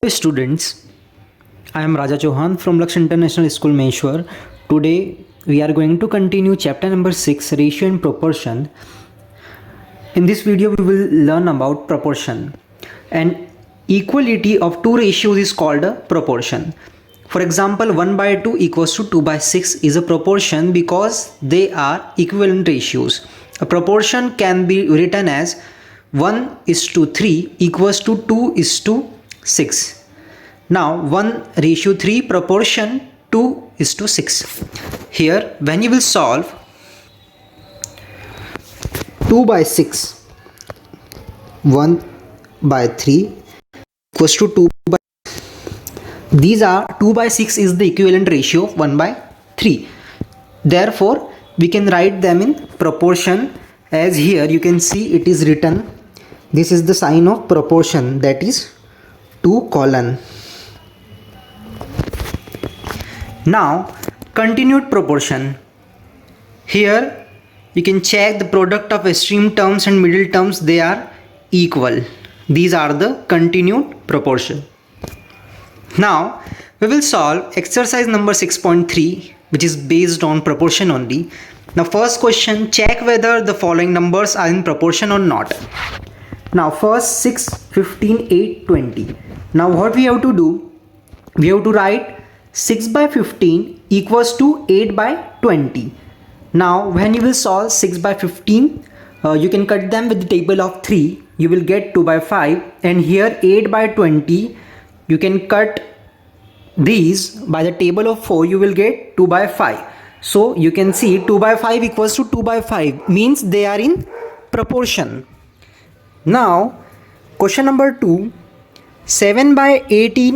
Students, I am Raja Chauhan from Lux International School, Maheshwar. Today we are going to continue chapter number 6, ratio and proportion. In this video we will learn about proportion. And equality of two ratios is called a proportion. For example, 1/2 equals to 2/6 is a proportion because they are equivalent ratios. A proportion can be written as 1:3 equals to 2:6. Now 1:3 proportion 2:6. Here when you will solve 2/6, 1/3 equals to 2 by, these are 2/6 is the equivalent ratio of 1/3. Therefore we can write them in proportion, as here you can see it is written, this is the sign of proportion, that is 2 colon. Now continued proportion. Here you can check the product of extreme terms and middle terms, they are equal. These are the continued proportion. Now we will solve exercise number 6.3, which is based on proportion only. Now first question, check whether the following numbers are in proportion or not. Now first 6, 15, 8, 20. Now what we have to do, we have to write 6/15 equals to 8/20. Now when you will solve 6/15, you can cut them with the table of 3, you will get 2/5, and here 8/20 you can cut these by the table of 4, you will get 2/5. So you can see 2/5 equals to 2/5, means they are in proportion. Now question number 2, 7/18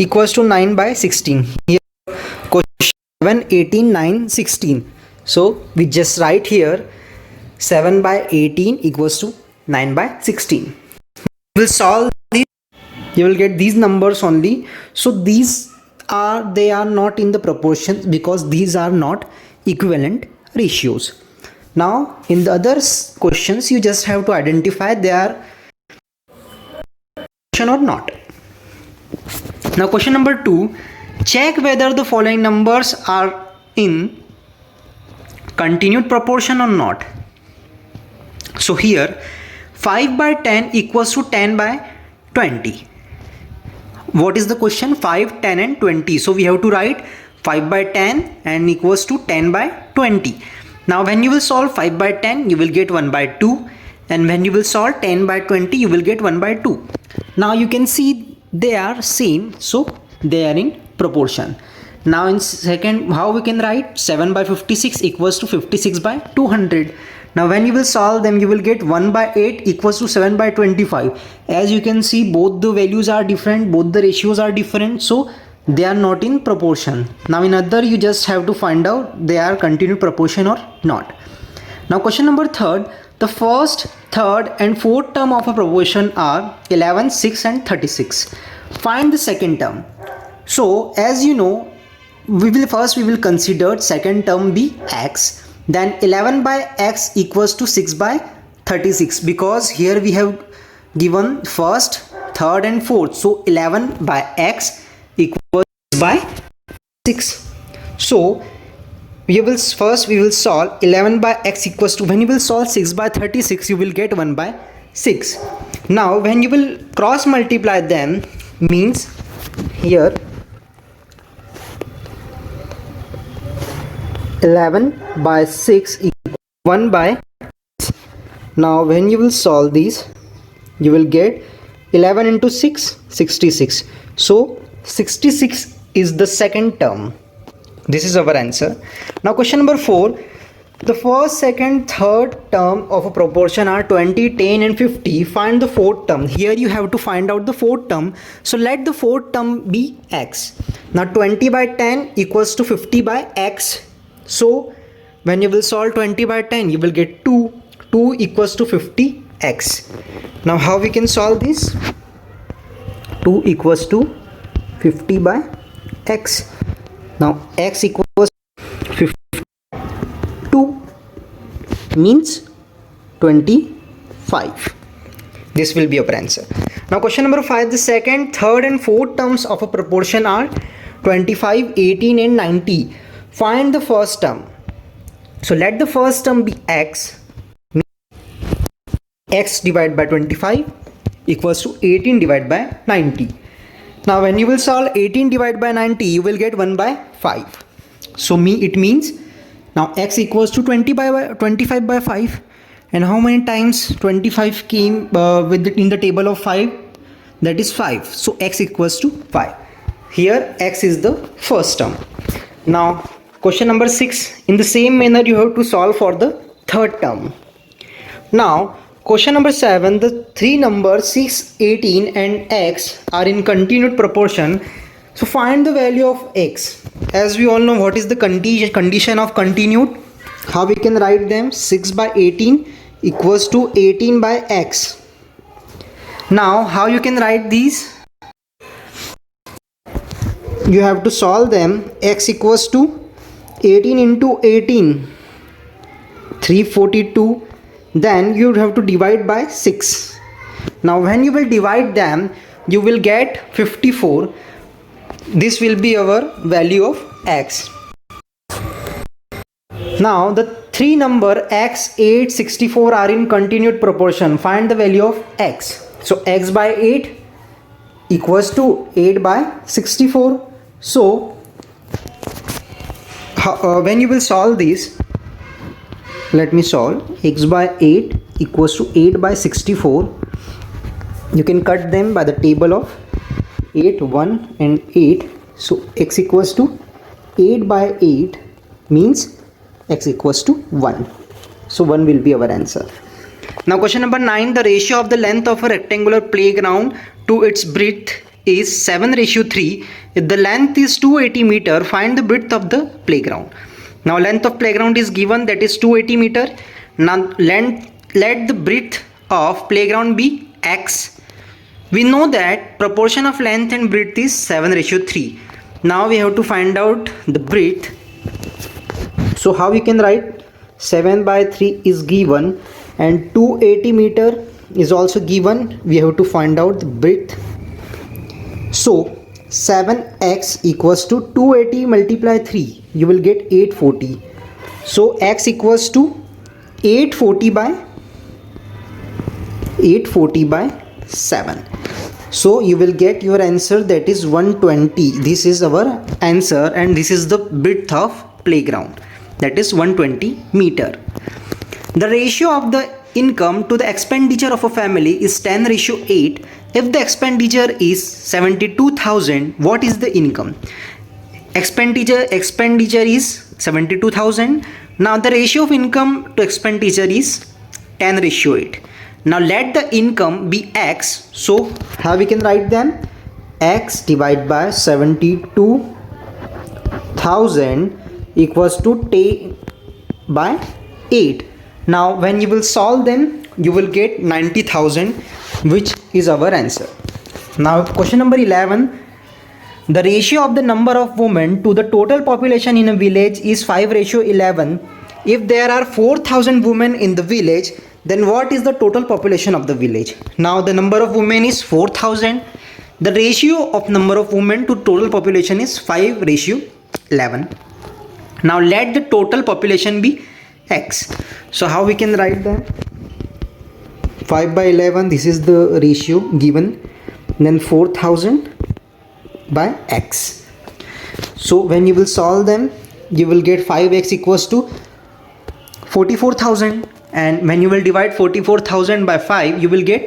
equals to 9/16. Here question 7, 18, 9, 16. So we just write here 7/18 equals to 9/16. We will solve these, you will get these numbers only. So these are, they are not in the proportions because these are not equivalent ratios. Now in the other questions you just have to identify they are proportion or not. Now question number 2, check whether the following numbers are in continued proportion or not. So here 5/10 equals to 10/20. What is the question? 5, 10 and 20. So we have to write 5/10 and equals to 10/20. Now when you will solve 5/10, you will get 1/2, and when you will solve 10/20, you will get 1/2. Now you can see they are same, so they are in proportion. Now in second, how we can write 7/56 equals to 56/200. Now when you will solve them, you will get 1/8 equals to 7/25. As you can see, both the values are different, both the ratios are different, so they are not in proportion. Now in other, you just have to find out they are continued proportion or not. Now question number 3, the first, third and fourth term of a proportion are 11, 6 and 36. Find the second term. So as you know, we will consider second term be x, then 11/x equals to 6/36, because here we have given first, third and fourth, so 11/x equals by 6. So we will solve 11/x equals to, when you will solve 6/36, you will get 1/6. Now when you will cross multiply them, means here 11/6 equals 1/6. Now when you will solve these, you will get 11 into 6, 66. So 66 is the second term. This is our answer. Now question number 4, the first, second, third term of a proportion are 20, 10 and 50. Find the fourth term. Here you have to find out the fourth term. So let the fourth term be x. Now 20/10 equals to 50/x. So when you will solve 20/10, you will get 2. 2 equals to 50x. Now how we can solve this? 2 equals to 50/x. Now x equals 52 means 25. This will be our answer. Now question number 5, the second, third and fourth terms of a proportion are 25, 18 and 90. Find the first term. So let the first term be x. X divided by 25 equals to 18 divided by 90. Now when you will solve 18 divided by 90, you will get 1 by 5. So it means now x equals to 25 by 5. And how many times 25 came in the table of 5? That is 5. So x equals to 5. Here x is the first term. Now question number 6. In the same manner you have to solve for the third term. Now question number 7. The three numbers 6, 18 and x are in continued proportion. So find the value of x. As we all know, what is the condition of continued? How we can write them? 6 by 18 equals to 18 by x. Now how you can write these? You have to solve them. X equals to 18 into 18, 342. Then you have to divide by 6. Now when you will divide them, you will get 54. This will be our value of x. Now the three number x, 8, 64 are in continued proportion. Find the value of x. So x by 8 equals to 8 by 64. So when you will solve this, let me solve. X by 8 equals to 8 by 64. You can cut them by the table of 8, 1 and 8. So x equals to 8 by 8 means x equals to 1. So 1 will be our answer. Now question number 9. The ratio of the length of a rectangular playground to its breadth is 7:3. If the length is 280 meter, find the breadth of the playground. Now length of playground is given, that is 280 meter. Now let the breadth of playground be x. We know that proportion of length and breadth is 7:3. Now we have to find out the breadth. So how we can write? 7 by 3 is given and 280 meter is also given. We have to find out the breadth. So 7x equals to 280 multiply 3. You will get 840. So x equals to 840 by 7. So you will get your answer, that is 120. This is our answer and this is the breadth of playground, that is 120 meter. The ratio of the income to the expenditure of a family is 10:8. If the expenditure is 72,000, what is the income? Expenditure is 72,000. Now the ratio of income to expenditure is 10:8. Now let the income be x. So how we can write them? X divided by 72,000 equals to 10 by 8. Now when you will solve them, you will get 90,000, which is our answer. Now question number 11. The ratio of the number of women to the total population in a village is 5:11. If there are 4,000 women in the village, then what is the total population of the village? Now the number of women is 4,000. The ratio of number of women to total population is 5:11. Now let the total population be x. So how we can write that? 5 by 11, this is the ratio given. Then 4,000 by x. So when you will solve them, you will get 5x equals to 44,000. And when you will divide 44,000 by 5, you will get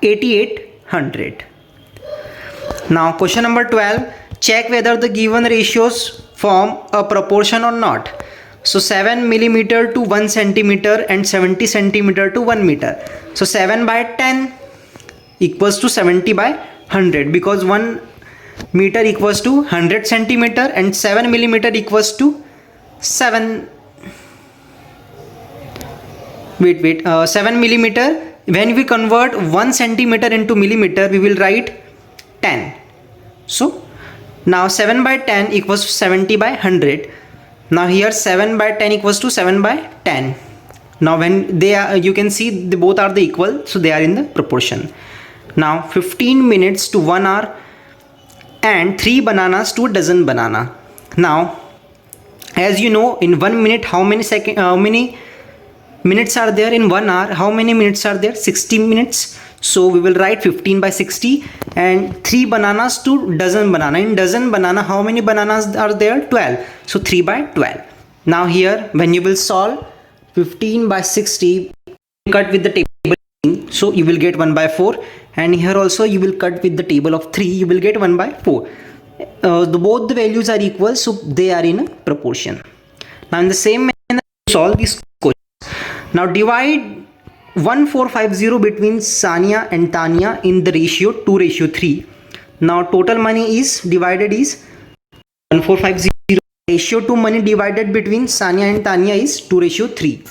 8,800. Now question number 12. Check whether the given ratios form a proportion or not. So 7 millimeter to 1 centimeter and 70 centimeter to 1 meter. So 7 by 10 equals to 70 by 100, because 1 meter equals to 100 centimeter and 7 millimeter equals to 7 millimeter. When we convert 1 centimeter into millimeter, we will write 10. So now 7 by 10 equals to 70 by 100. Now here 7 by 10 equals to 7 by 10. Now when they are, you can see they both are the equal, so they are in the proportion. Now 15 minutes to 1 hour and 3 bananas to a dozen banana. Now as you know, in 1 minute how many minutes are there? In 1 hour how many minutes are there? 60 minutes. So we will write 15 by 60 and 3 bananas to dozen banana. In dozen banana how many bananas are there? 12. So 3 by 12. Now here when you will solve 15 by 60, cut with the table, so you will get 1 by 4, and here also you will cut with the table of 3, you will get 1 by 4. Both the values are equal, so they are in a proportion. Now in the same manner solve this question. Now divide 1450 between Sania and Tanya in the ratio 2:3. Now total money is divided is 1450. Ratio to money divided between Sania and Tanya is 2:3.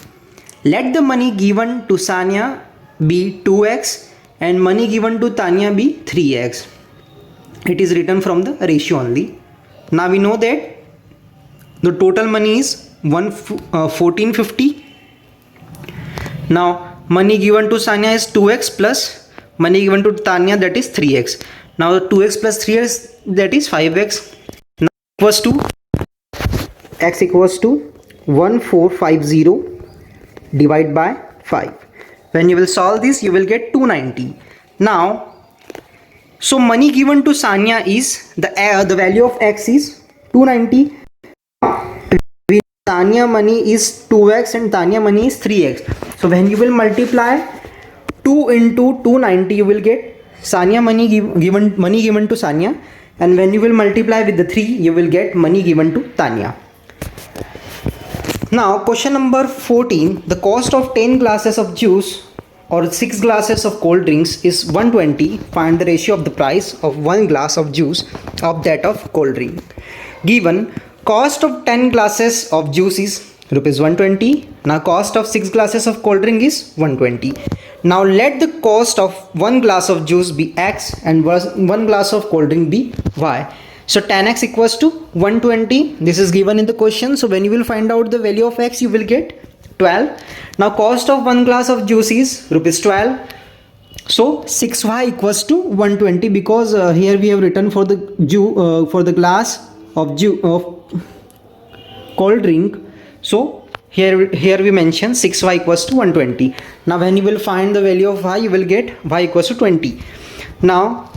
Let the money given to Sania be 2x and money given to Tanya be 3x. It is written from the ratio only. Now we know that the total money is 1450. Now money given to Sania is 2x plus money given to Tanya, that is 3x. Now 2x plus 3x, that is 5x. Now equals to x equals to 1450 divided by 5. When you will solve this, you will get 290. Now so money given to Sania is the value of x is 290. Tanya money is 2x and Tanya money is 3x. So when you will multiply 2 into 290, you will get Sania money given to Sania, and when you will multiply with the 3, you will get money given to Tanya. Now question number 14, the cost of 10 glasses of juice or 6 glasses of cold drinks is 120. Find the ratio of the price of 1 glass of juice of that of cold drink. Given cost of 10 glasses of juice is rupees 120. Now cost of 6 glasses of cold drink is 120. Now let the cost of 1 glass of juice be x and 1 glass of cold drink be y. So tan x equals to 120. This is given in the question. So when you will find out the value of x, you will get 12. Now cost of 1 glass of juice is rupees 12. So 6y equals to 120, because here we have written for the glass of cold drink. So here we mention 6y equals to 120. Now when you will find the value of y, you will get y equals to 20. Now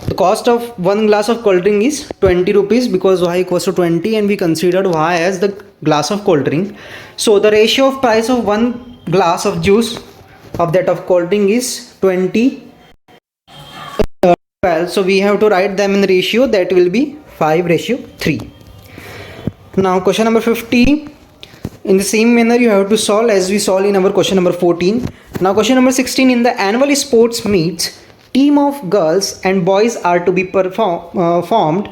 the cost of 1 glass of cold drink is 20 rupees, because y equals to 20 and we considered y as the glass of cold drink. So the ratio of price of 1 glass of juice of that of cold drink is 20. So we have to write them in the ratio, that will be 5:3. Now question number 50. In the same manner you have to solve as we solve in our question number 14. Now question number 16, in the annual sports meets, team of girls and boys are to be formed.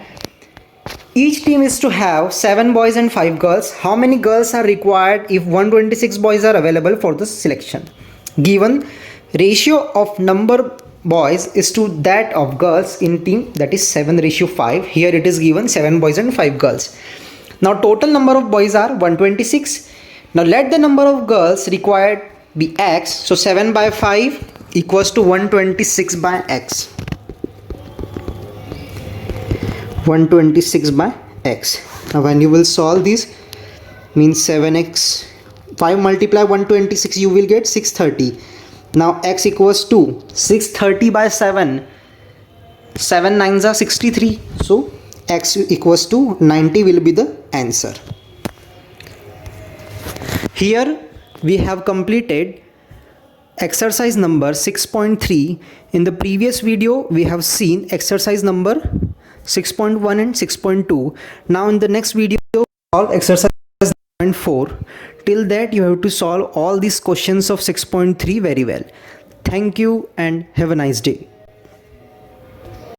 Each team is to have 7 boys and 5 girls. How many girls are required if 126 boys are available for the selection? Given ratio of number boys is to that of girls in team, that is 7:5. Here it is given 7 boys and 5 girls. Now total number of boys are 126. Now let the number of girls required be x. So 7 by 5 equals to 126 by x. 126 by x. Now when you will solve this, means 7x, 5 multiply 126, you will get 630. Now x equals to 630 by 7. 7 9s are 63. So x equals to 90 will be the answer. Here we have completed exercise number 6.3. In the previous video we have seen exercise number 6.1 and 6.2. Now in the next video solve exercise 6.4. Till that you have to solve all these questions of 6.3 very well. Thank you and have a nice day.